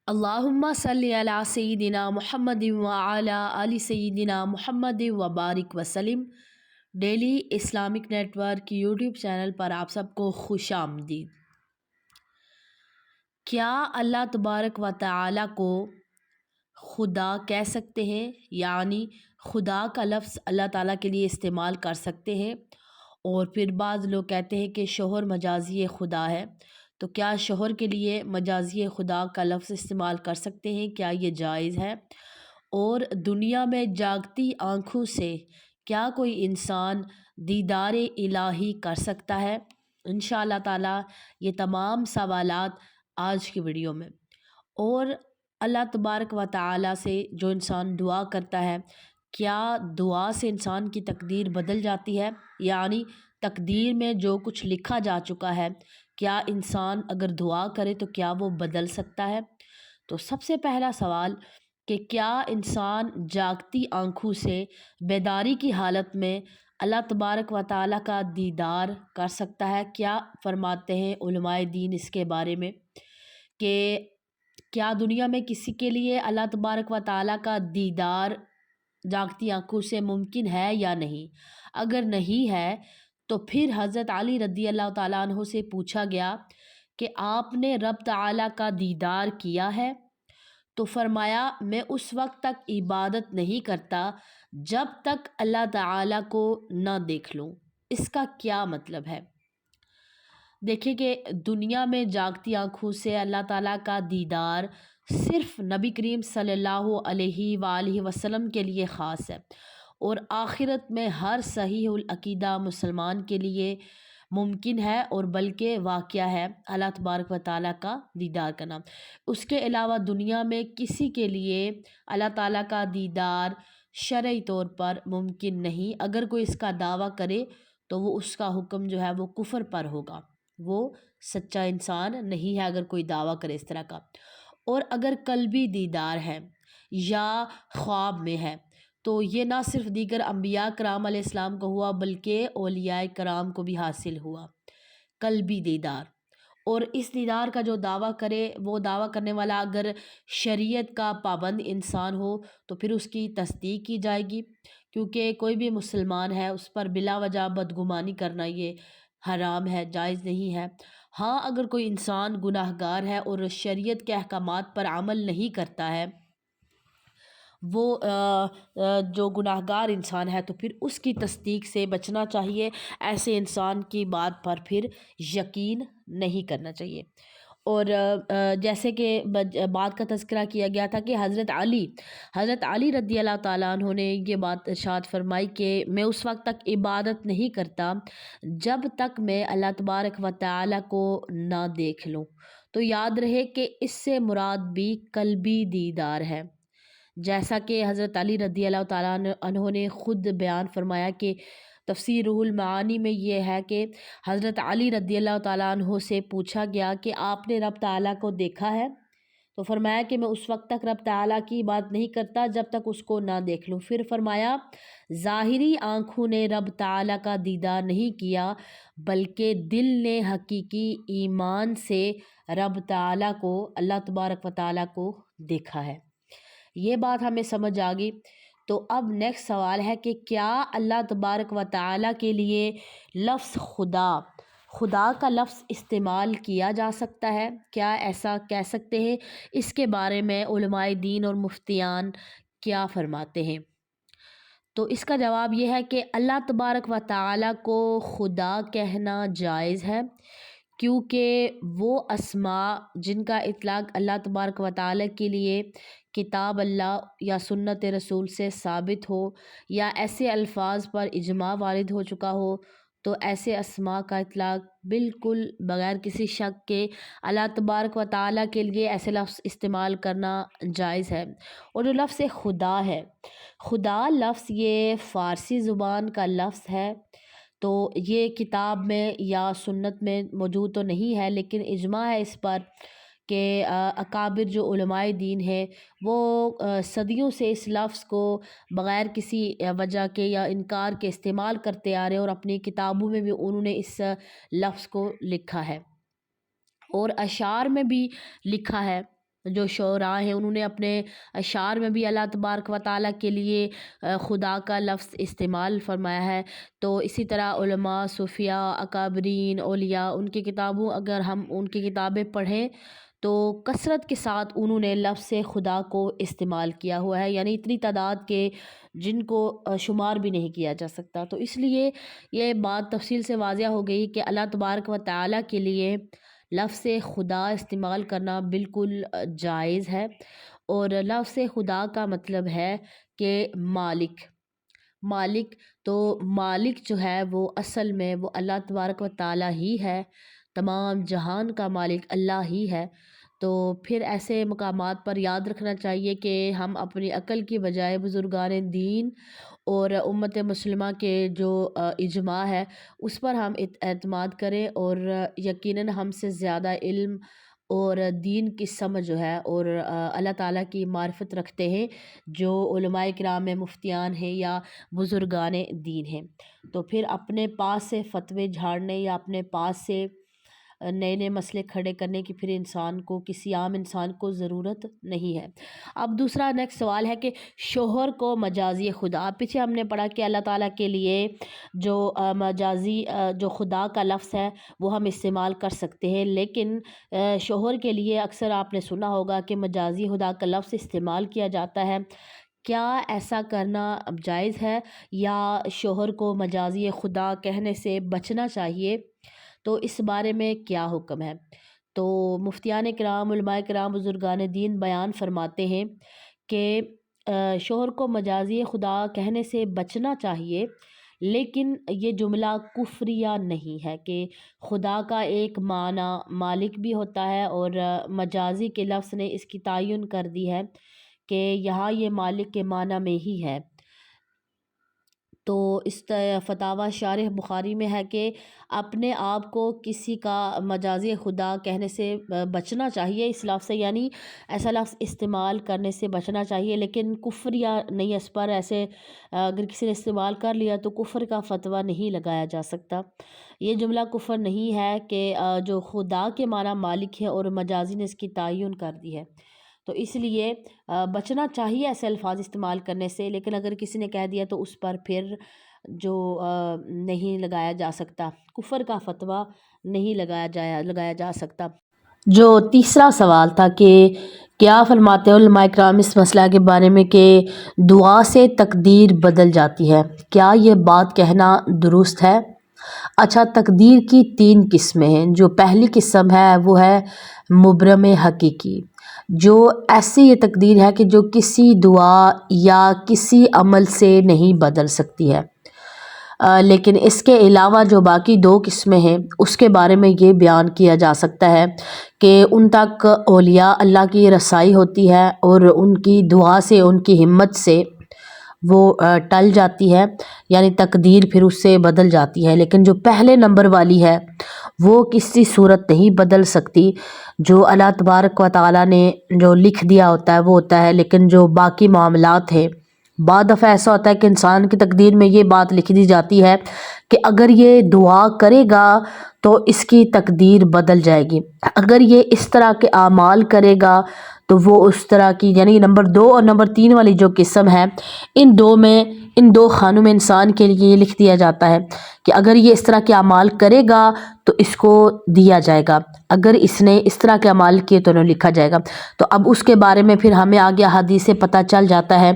اللہم صلی علی سیدنا محمد وعلی آل سیدنا محمد وبارک وسلم۔ Daily Islamic network YouTube channel پر آپ سب کو خوش آمدید۔ کیا اللہ تبارک و تعالی کو خدا کہہ سکتے ہیں؟ یعنی خدا کا لفظ اللہ تعالیٰ کے لیے استعمال کر سکتے ہیں؟ اور پھر بعض لوگ کہتے ہیں کہ شوہر مجازی خدا ہے، تو کیا شوہر کے لیے مجازی خدا کا لفظ استعمال کر سکتے ہیں؟ کیا یہ جائز ہے؟ اور دنیا میں جاگتی آنکھوں سے کیا کوئی انسان دیدار الہی کر سکتا ہے؟ انشاءاللہ تعالیٰ یہ تمام سوالات آج کی ویڈیو میں۔ اور اللہ تبارک و تعالیٰ سے جو انسان دعا کرتا ہے، کیا دعا سے انسان کی تقدیر بدل جاتی ہے؟ یعنی تقدیر میں جو کچھ لکھا جا چکا ہے، کیا انسان اگر دعا کرے تو کیا وہ بدل سکتا ہے؟ تو سب سے پہلا سوال کہ کیا انسان جاگتی آنکھوں سے بیداری کی حالت میں اللہ تبارک و تعالیٰ کا دیدار کر سکتا ہے؟ کیا فرماتے ہیں علماء دین اس کے بارے میں کہ کیا دنیا میں کسی کے لیے اللہ تبارک و تعالیٰ کا دیدار جاگتی آنکھوں سے ممکن ہے یا نہیں؟ اگر نہیں ہے تو پھر حضرت علی رضی اللہ تعالیٰ عنہ سے پوچھا گیا کہ آپ نے رب تعالیٰ کا دیدار کیا ہے؟ تو فرمایا میں اس وقت تک عبادت نہیں کرتا جب تک اللہ تعالیٰ کو نہ دیکھ لوں۔ اس کا کیا مطلب ہے؟ دیکھیں کہ دنیا میں جاگتی آنکھوں سے اللہ تعالیٰ کا دیدار صرف نبی کریم صلی اللہ علیہ وآلہ وسلم کے لیے خاص ہے، اور آخرت میں ہر صحیح العقیدہ مسلمان کے لیے ممکن ہے، اور بلکہ واقعہ ہے اللہ تبارک و تعالیٰ کا دیدار کرنا۔ اس کے علاوہ دنیا میں کسی کے لیے اللہ تعالیٰ کا دیدار شرعی طور پر ممکن نہیں۔ اگر کوئی اس کا دعویٰ کرے تو وہ اس کا حکم جو ہے وہ کفر پر ہوگا، وہ سچا انسان نہیں ہے اگر کوئی دعویٰ کرے اس طرح کا۔ اور اگر قلبی دیدار ہے یا خواب میں ہے تو یہ نہ صرف دیگر انبیاء کرام علیہ السلام کو ہوا بلکہ اولیاء کرام کو بھی حاصل ہوا قلبی دیدار۔ اور اس دیدار کا جو دعویٰ کرے، وہ دعویٰ کرنے والا اگر شریعت کا پابند انسان ہو تو پھر اس کی تصدیق کی جائے گی، کیونکہ کوئی بھی مسلمان ہے اس پر بلا وجہ بدگمانی کرنا یہ حرام ہے، جائز نہیں ہے۔ ہاں اگر کوئی انسان گناہ گار ہے اور شریعت کے احکامات پر عمل نہیں کرتا ہے، وہ جو گناہ گار انسان ہے، تو پھر اس کی تصدیق سے بچنا چاہیے۔ ایسے انسان کی بات پر پھر یقین نہیں کرنا چاہیے۔ اور جیسے کہ بات کا تذکرہ کیا گیا تھا کہ حضرت علی رضی اللہ تعالیٰ عنہ نے یہ بات ارشاد فرمائی کہ میں اس وقت تک عبادت نہیں کرتا جب تک میں اللہ تبارک و تعالیٰ کو نہ دیکھ لوں۔ تو یاد رہے کہ اس سے مراد بھی قلبی دیدار ہے، جیسا کہ حضرت علی رضی اللہ تعالیٰ عنہ نے خود بیان فرمایا کہ تفسیر روح المعانی میں یہ ہے کہ حضرت علی رضی اللہ تعالیٰ عنہ سے پوچھا گیا کہ آپ نے رب تعالیٰ کو دیکھا ہے؟ تو فرمایا کہ میں اس وقت تک رب تعالیٰ کی بات نہیں کرتا جب تک اس کو نہ دیکھ لوں۔ پھر فرمایا ظاہری آنکھوں نے رب تعالیٰ کا دیدار نہیں کیا بلکہ دل نے حقیقی ایمان سے رب تعالیٰ کو، اللہ تبارک و تعالیٰ کو دیکھا ہے۔ یہ بات ہمیں سمجھ آ گئی۔ تو اب نیکسٹ سوال ہے کہ کیا اللہ تبارک و تعالیٰ کے لیے لفظ خدا کا لفظ استعمال کیا جا سکتا ہے؟ کیا ایسا کہہ سکتے ہیں؟ اس کے بارے میں علماء دین اور مفتیان کیا فرماتے ہیں؟ تو اس کا جواب یہ ہے کہ اللہ تبارک و تعالیٰ کو خدا کہنا جائز ہے، کیونکہ وہ اسماء جن کا اطلاق اللہ تبارک و تعالیٰ کے لیے کتاب اللہ یا سنت رسول سے ثابت ہو، یا ایسے الفاظ پر اجماع وارد ہو چکا ہو، تو ایسے اسماء کا اطلاق بالکل بغیر کسی شک کے اللہ تبارک و تعالیٰ کے لیے ایسے لفظ استعمال کرنا جائز ہے۔ اور جو لفظ خدا ہے، خدا لفظ یہ فارسی زبان کا لفظ ہے، تو یہ کتاب میں یا سنت میں موجود تو نہیں ہے، لیکن اجماع ہے اس پر کہ اکابر جو علماء دین ہے وہ صدیوں سے اس لفظ کو بغیر کسی وجہ کے یا انکار کے استعمال کرتے آ رہے ہیں، اور اپنی کتابوں میں بھی انہوں نے اس لفظ کو لکھا ہے، اور اشعار میں بھی لکھا ہے۔ جو شعراء ہیں انہوں نے اپنے اشعار میں بھی اللہ تبارک و تعالیٰ کے لیے خدا کا لفظ استعمال فرمایا ہے۔ تو اسی طرح علماء، صوفیاء، اکابرین، اولیاء، ان کی کتابوں اگر ہم ان کی کتابیں پڑھیں تو کثرت کے ساتھ انہوں نے لفظ خدا کو استعمال کیا ہوا ہے، یعنی اتنی تعداد کے جن کو شمار بھی نہیں کیا جا سکتا۔ تو اس لیے یہ بات تفصیل سے واضح ہو گئی کہ اللہ تبارک و تعالیٰ کے لیے لفظ خدا استعمال کرنا بالکل جائز ہے، اور لفظ خدا کا مطلب ہے کہ مالک۔ مالک تو مالک جو ہے وہ اصل میں وہ اللہ تبارک و تعالیٰ ہی ہے، تمام جہان کا مالک اللہ ہی ہے۔ تو پھر ایسے مقامات پر یاد رکھنا چاہیے کہ ہم اپنی عقل کی بجائے بزرگان دین اور امت مسلمہ کے جو اجماع ہے اس پر ہم اعتماد کریں، اور یقیناً ہم سے زیادہ علم اور دین کی سمجھ جو ہے اور اللہ تعالیٰ کی معرفت رکھتے ہیں جو علماء کرام میں مفتیان ہیں یا بزرگان دین ہیں۔ تو پھر اپنے پاس سے فتوے جھاڑنے یا اپنے پاس سے نئے نئے مسئلے کھڑے کرنے کی پھر انسان کو، کسی عام انسان کو ضرورت نہیں ہے۔ اب دوسرا نیکسٹ سوال ہے کہ شوہر کو مجازی خدا، پیچھے ہم نے پڑھا کہ اللہ تعالیٰ کے لیے جو مجازی جو خدا کا لفظ ہے وہ ہم استعمال کر سکتے ہیں، لیکن شوہر کے لیے اکثر آپ نے سنا ہوگا کہ مجازی خدا کا لفظ استعمال کیا جاتا ہے۔ کیا ایسا کرنا جائز ہے یا شوہر کو مجازی خدا کہنے سے بچنا چاہیے؟ تو اس بارے میں کیا حکم ہے؟ تو مفتیان کرام، علماء کرام، بزرگان دین بیان فرماتے ہیں کہ شوہر کو مجازی خدا کہنے سے بچنا چاہیے، لیکن یہ جملہ کفریہ نہیں ہے کہ خدا کا ایک معنی مالک بھی ہوتا ہے، اور مجازی کے لفظ نے اس کی تعین کر دی ہے کہ یہاں یہ مالک کے معنی میں ہی ہے۔ تو اس فتاوی شارح بخاری میں ہے کہ اپنے آپ کو کسی کا مجازی خدا کہنے سے بچنا چاہیے اس لفظ سے، یعنی ایسا لفظ استعمال کرنے سے بچنا چاہیے، لیکن کفر یا نہیں اس پر ایسے اگر کسی نے استعمال کر لیا تو کفر کا فتویٰ نہیں لگایا جا سکتا۔ یہ جملہ کفر نہیں ہے کہ جو خدا کے معنی مالک ہے اور مجازی نے اس کی تعین کر دی ہے، تو اس لیے بچنا چاہیے ایسے الفاظ استعمال کرنے سے، لیکن اگر کسی نے کہہ دیا تو اس پر پھر جو نہیں لگایا جا سکتا، کفر کا فتویٰ نہیں لگایا جا سکتا۔ جو تیسرا سوال تھا کہ کیا فرماتے ہیں علماء کرام اس مسئلہ کے بارے میں کہ دعا سے تقدیر بدل جاتی ہے، کیا یہ بات کہنا درست ہے؟ اچھا، تقدیر کی 3 قسمیں ہیں۔ جو پہلی قسم ہے وہ ہے مبرم حقیقی، جو ایسی یہ تقدیر ہے کہ جو کسی دعا یا کسی عمل سے نہیں بدل سکتی ہے، لیکن اس کے علاوہ جو باقی 2 قسمیں ہیں اس کے بارے میں یہ بیان کیا جا سکتا ہے کہ ان تک اولیاء اللہ کی رسائی ہوتی ہے اور ان کی دعا سے، ان کی ہمت سے وہ ٹل جاتی ہے، یعنی تقدیر پھر اس سے بدل جاتی ہے۔ لیکن جو پہلے نمبر والی ہے وہ کسی صورت نہیں بدل سکتی، جو اللہ تبارک و تعالیٰ نے جو لکھ دیا ہوتا ہے وہ ہوتا ہے، لیکن جو باقی معاملات ہیں بعض دفعہ ایسا ہوتا ہے کہ انسان کی تقدیر میں یہ بات لکھ دی جاتی ہے کہ اگر یہ دعا کرے گا تو اس کی تقدیر بدل جائے گی، اگر یہ اس طرح کے اعمال کرے گا تو وہ اس طرح کی، یعنی نمبر 2 اور نمبر 3 والی جو قسم ہے ان 2 خانوں میں انسان کے لیے یہ لکھ دیا جاتا ہے کہ اگر یہ اس طرح کے اعمال کرے گا تو اس کو دیا جائے گا، اگر اس نے اس طرح کے اعمال کیے تو انہیں لکھا جائے گا۔ تو اب اس کے بارے میں پھر ہمیں آگے حدیث سے پتہ چل جاتا ہے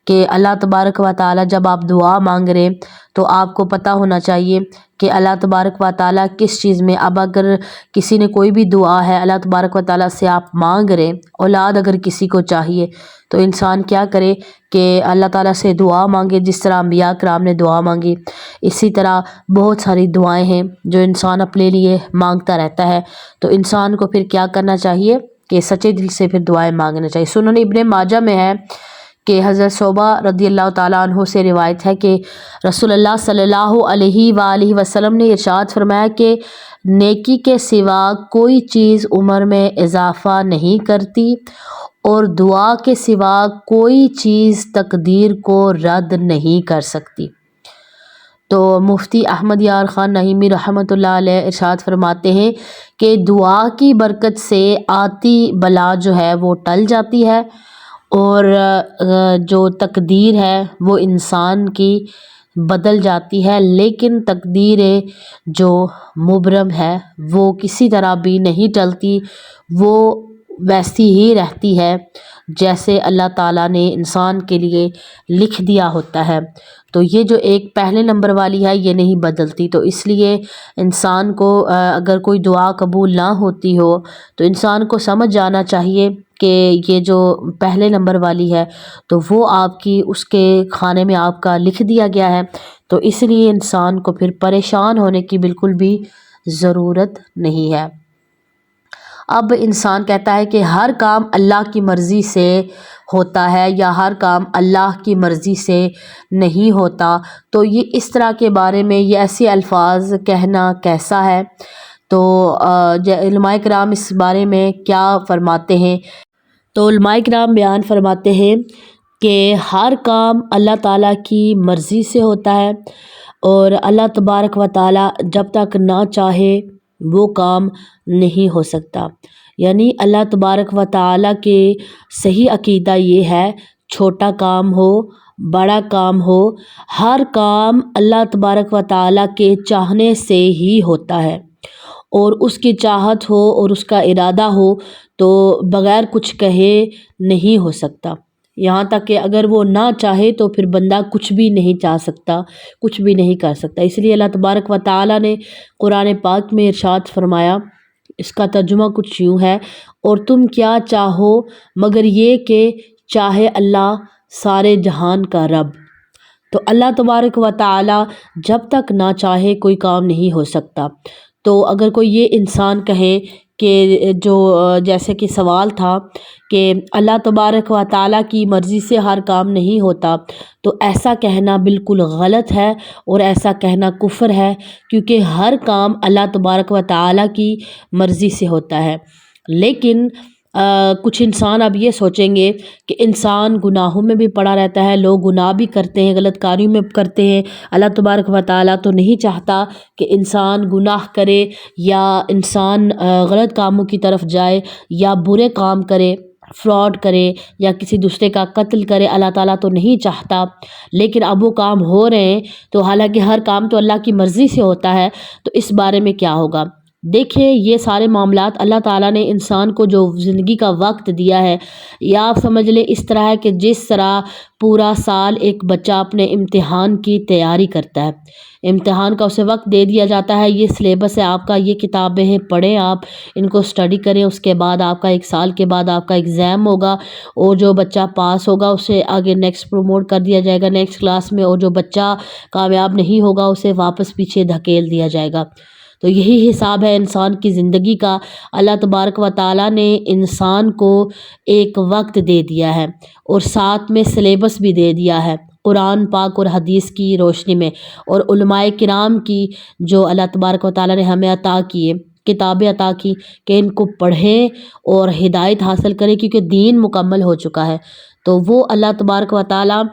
کہ اللہ تبارک و تعالیٰ جب آپ دعا مانگ رہے تو آپ کو پتہ ہونا چاہیے کہ اللہ تبارک و تعالیٰ کس چیز میں، اب اگر کسی نے کوئی بھی دعا ہے اللہ تبارک و تعالیٰ سے آپ مانگ رہے، اولاد اگر کسی کو چاہیے تو انسان کیا کرے کہ اللہ تعالیٰ سے دعا مانگے، جس طرح انبیاء کرام نے دعا مانگی، اسی طرح بہت ساری دعائیں ہیں جو انسان اپنے لیے مانگتا رہتا ہے۔ تو انسان کو پھر کیا کرنا چاہیے کہ سچے دل سے پھر دعائیں مانگنا چاہیے۔ سنن ابن ماجہ میں ہے کہ حضرت صوبہ رضی اللہ تعالیٰ عنہ سے روایت ہے کہ رسول اللہ صلی اللہ علیہ وآلہ وسلم نے ارشاد فرمایا کہ نیکی کے سوا کوئی چیز عمر میں اضافہ نہیں کرتی، اور دعا کے سوا کوئی چیز تقدیر کو رد نہیں کر سکتی۔ تو مفتی احمد یار خان نعیمی رحمۃ اللہ علیہ ارشاد فرماتے ہیں کہ دعا کی برکت سے آتی بلا جو ہے وہ ٹل جاتی ہے، اور جو تقدیر ہے وہ انسان کی بدل جاتی ہے، لیکن تقدیر جو مبرم ہے وہ کسی طرح بھی نہیں ٹلتی، وہ ویسی ہی رہتی ہے جیسے اللہ تعالیٰ نے انسان کے لیے لکھ دیا ہوتا ہے۔ تو یہ جو ایک پہلے نمبر والی ہے یہ نہیں بدلتی، تو اس لیے انسان کو اگر کوئی دعا قبول نہ ہوتی ہو تو انسان کو سمجھ جانا چاہیے کہ یہ جو پہلے نمبر والی ہے تو وہ آپ کی اس کے کھانے میں آپ کا لکھ دیا گیا ہے، تو اس لیے انسان کو پھر پریشان ہونے کی بالکل بھی ضرورت نہیں ہے۔ اب انسان کہتا ہے کہ ہر کام اللہ کی مرضی سے ہوتا ہے یا ہر کام اللہ کی مرضی سے نہیں ہوتا، تو یہ اس طرح کے بارے میں یہ ایسے الفاظ کہنا کیسا ہے؟ تو علماء کرام اس بارے میں کیا فرماتے ہیں؟ تو علماء کرام بیان فرماتے ہیں کہ ہر کام اللہ تعالیٰ کی مرضی سے ہوتا ہے، اور اللہ تبارک و تعالیٰ جب تک نہ چاہے وہ کام نہیں ہو سکتا۔ یعنی اللہ تبارک و تعالیٰ کے صحیح عقیدہ یہ ہے، چھوٹا کام ہو بڑا کام ہو، ہر کام اللہ تبارک و تعالیٰ کے چاہنے سے ہی ہوتا ہے، اور اس کی چاہت ہو اور اس کا ارادہ ہو تو بغیر کچھ کہے نہیں ہو سکتا، یہاں تک کہ اگر وہ نہ چاہے تو پھر بندہ کچھ بھی نہیں چاہ سکتا، کچھ بھی نہیں کر سکتا۔ اس لیے اللہ تبارک و تعالیٰ نے قرآن پاک میں ارشاد فرمایا، اس کا ترجمہ کچھ یوں ہے، اور تم کیا چاہو مگر یہ کہ چاہے اللہ سارے جہان کا رب۔ تو اللہ تبارک و تعالیٰ جب تک نہ چاہے کوئی کام نہیں ہو سکتا۔ تو اگر کوئی یہ انسان کہے کہ جو جیسے کہ سوال تھا کہ اللہ تبارک و تعالیٰ کی مرضی سے ہر کام نہیں ہوتا، تو ایسا کہنا بالکل غلط ہے اور ایسا کہنا کفر ہے، کیونکہ ہر کام اللہ تبارک و تعالیٰ کی مرضی سے ہوتا ہے۔ لیکن کچھ انسان اب یہ سوچیں گے کہ انسان گناہوں میں بھی پڑا رہتا ہے، لوگ گناہ بھی کرتے ہیں، غلط کاریوں میں کرتے ہیں، اللہ تبارک و تعالیٰ تو نہیں چاہتا کہ انسان گناہ کرے یا انسان غلط کاموں کی طرف جائے یا برے کام کرے، فراڈ کرے یا کسی دوسرے کا قتل کرے، اللہ تعالیٰ تو نہیں چاہتا، لیکن اب وہ کام ہو رہے ہیں، تو حالانکہ ہر کام تو اللہ کی مرضی سے ہوتا ہے، تو اس بارے میں کیا ہوگا؟ دیکھیں یہ سارے معاملات اللہ تعالیٰ نے انسان کو جو زندگی کا وقت دیا ہے، یا آپ سمجھ لیں اس طرح ہے کہ جس طرح پورا سال ایک بچہ اپنے امتحان کی تیاری کرتا ہے، امتحان کا اسے وقت دے دیا جاتا ہے، یہ سلیبس ہے آپ کا، یہ کتابیں ہیں، پڑھیں آپ ان کو اسٹڈی کریں، اس کے بعد آپ کا 1 سال کے بعد آپ کا ایگزام ہوگا، اور جو بچہ پاس ہوگا اسے آگے نیکسٹ پروموٹ کر دیا جائے گا نیکسٹ کلاس میں، اور جو بچہ کامیاب نہیں ہوگا اسے واپس پیچھے دھکیل دیا جائے گا۔ تو یہی حساب ہے انسان کی زندگی کا۔ اللہ تبارک و تعالیٰ نے انسان کو ایک وقت دے دیا ہے اور ساتھ میں سلیبس بھی دے دیا ہے قرآن پاک اور حدیث کی روشنی میں، اور علماء کرام کی جو اللہ تبارک و تعالیٰ نے ہمیں عطا کیے، کتابیں عطا کی کہ ان کو پڑھیں اور ہدایت حاصل کریں، کیونکہ دین مکمل ہو چکا ہے۔ تو وہ اللہ تبارک و تعالیٰ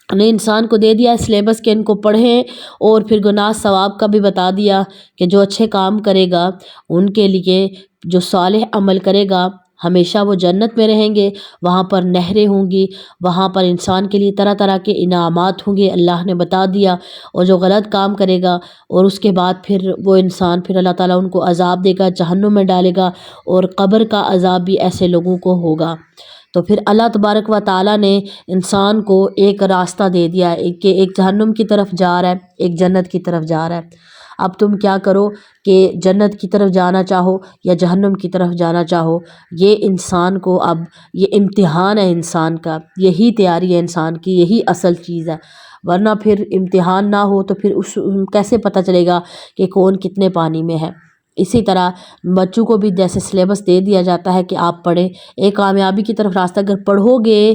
نے انسان کو دے دیا سلیبس کہ ان کو پڑھیں، اور پھر گناہ ثواب کا بھی بتا دیا کہ جو اچھے کام کرے گا ان کے لیے، جو صالح عمل کرے گا ہمیشہ وہ جنت میں رہیں گے، وہاں پر نہریں ہوں گی، وہاں پر انسان کے لیے طرح طرح کے انعامات ہوں گے، اللہ نے بتا دیا۔ اور جو غلط کام کرے گا اور اس کے بعد پھر وہ انسان، پھر اللہ تعالیٰ ان کو عذاب دے گا، جہنم میں ڈالے گا، اور قبر کا عذاب بھی ایسے لوگوں کو ہوگا۔ تو پھر اللہ تبارک و تعالیٰ نے انسان کو ایک راستہ دے دیا ہے کہ ایک جہنم کی طرف جا رہا ہے، ایک جنت کی طرف جا رہا ہے۔ اب تم کیا کرو کہ جنت کی طرف جانا چاہو یا جہنم کی طرف جانا چاہو، یہ انسان کو اب یہ امتحان ہے انسان کا، یہی تیاری ہے انسان کی، یہی اصل چیز ہے، ورنہ پھر امتحان نہ ہو تو پھر کیسے پتہ چلے گا کہ کون کتنے پانی میں ہے۔ اسی طرح بچوں کو بھی جیسے سلیبس دے دیا جاتا ہے کہ آپ پڑھیں، ایک کامیابی کی طرف راستہ، اگر پڑھو گے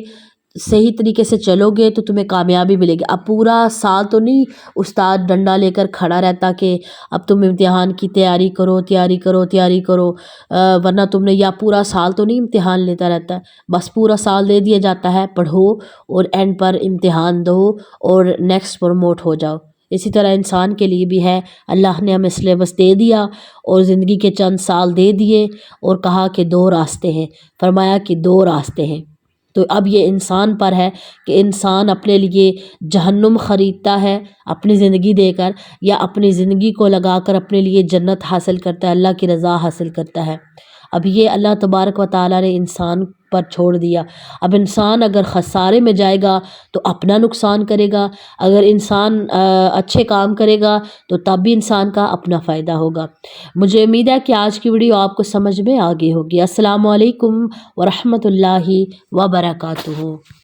صحیح طریقے سے چلو گے تو تمہیں کامیابی ملے گی۔ اب پورا سال تو نہیں استاد ڈنڈا لے کر کھڑا رہتا کہ اب تم امتحان کی تیاری کرو، تیاری کرو، تیاری کرو، ورنہ تم نے، یا پورا سال تو نہیں امتحان لیتا رہتا ہے، بس پورا سال دے دیا جاتا ہے پڑھو اور اینڈ پر امتحان دو اور نیکسٹ پروموٹ ہو جاؤ۔ اسی طرح انسان کے لیے بھی ہے، اللہ نے ہمیں سلیبس دے دیا اور زندگی کے چند سال دے دیے اور کہا کہ دو راستے ہیں، فرمایا کہ دو راستے ہیں۔ تو اب یہ انسان پر ہے کہ انسان اپنے لیے جہنم خریدتا ہے اپنی زندگی دے کر، یا اپنی زندگی کو لگا کر اپنے لیے جنت حاصل کرتا ہے، اللہ کی رضا حاصل کرتا ہے۔ اب یہ اللہ تبارک و تعالیٰ نے انسان پر چھوڑ دیا۔ اب انسان اگر خسارے میں جائے گا تو اپنا نقصان کرے گا، اگر انسان اچھے کام کرے گا تو تب بھی انسان کا اپنا فائدہ ہوگا۔ مجھے امید ہے کہ آج کی ویڈیو آپ کو سمجھ میں آ گئی ہوگی۔ السلام علیکم ورحمۃ اللہ وبرکاتہ۔